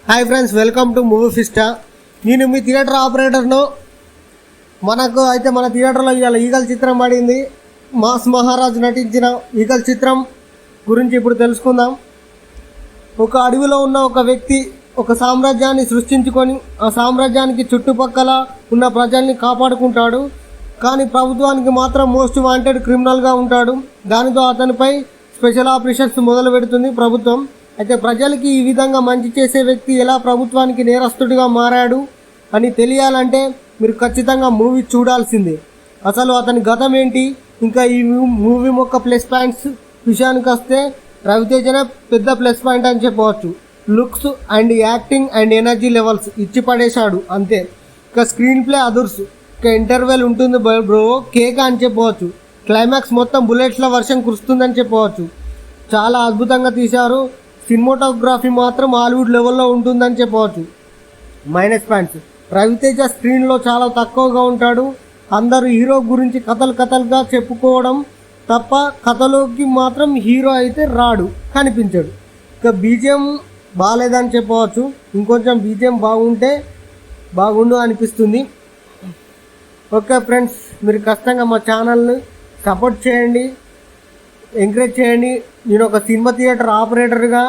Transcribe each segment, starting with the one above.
Hi friends, welcome to movie ఫిస్టా. నేను మీ theatre ఆపరేటర్ను. మన థియేటర్లో ఇవాళ ఈగల్ చిత్రం పడింది. మాస్ మహారాజ్ నటించిన ఈగల్ చిత్రం గురించి ఇప్పుడు తెలుసుకుందాం. ఒక అడవిలో ఉన్న ఒక వ్యక్తి ఒక సామ్రాజ్యాన్ని సృష్టించుకొని ఆ సామ్రాజ్యానికి చుట్టుపక్కల ఉన్న ప్రజల్ని కాపాడుకుంటాడు. కానీ ప్రభుత్వానికి మాత్రం మోస్ట్ వాంటెడ్ క్రిమినల్గా ఉంటాడు. దానితో అతనిపై స్పెషల్ ఆపరేషన్స్ మొదలు పెడుతుంది ప్రభుత్వం. అయితే ప్రజలకి ఈ విధంగా మంచి చేసే వ్యక్తి ఎలా ప్రభుత్వానికి నేరస్తుడిగా మారాడు అని తెలియాలంటే మీరు ఖచ్చితంగా మూవీ చూడాల్సిందే. అసలు అతని గతం ఏంటి, ఇంకా ఈ మూవీ యొక్క ప్లస్ పాయింట్స్ విషయానికి వస్తే రవితేజనే పెద్ద ప్లస్ పాయింట్ అని చెప్పవచ్చు. Looks and acting and energy levels ఇచ్చి పడేశాడు అంతే. ఇక స్క్రీన్ ప్లే అదుర్స్, ఇక ఇంటర్వెల్ ఉంటుంది బ్రో, కేక్ అని చెప్పవచ్చు. క్లైమాక్స్ మొత్తం బుల్లెట్ల వర్షం కురుస్తుందని చెప్పవచ్చు. చాలా అద్భుతంగా తీశారు. సినిమాటోగ్రఫీ మాత్రం హాలీవుడ్ లెవెల్లో ఉంటుందని చెప్పవచ్చు. మైనస్ పాయింట్స్, రవితేజ స్క్రీన్లో చాలా తక్కువగా ఉంటాడు. అందరూ హీరో గురించి కథలుగా చెప్పుకోవడం తప్ప కథలోకి మాత్రం హీరో అయితే రాడు, కనిపించాడు. ఇక బీజిఎం బాగాలేదని చెప్పవచ్చు. ఇంకొంచెం బీజిఎం బాగుంటే బాగుండు అనిపిస్తుంది. ఓకే ఫ్రెండ్స్, మీరు ఖచ్చితంగా మా ఛానల్ని సపోర్ట్ చేయండి, ఎంకరేజ్ చేయండి. నేను ఒక సినిమా థియేటర్ ఆపరేటర్గా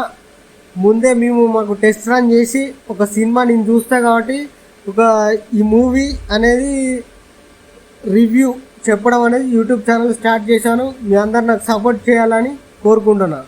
ముందే మాకు టెస్ట్ రన్ చేసి ఒక సినిమా నేను చూస్తా కాబట్టి ఈ మూవీ అనేది రివ్యూ చెప్పడం అనేది యూట్యూబ్ ఛానల్ స్టార్ట్ చేశాను. మీ అందరు నాకు సపోర్ట్ చేయాలని కోరుకుంటున్నాను.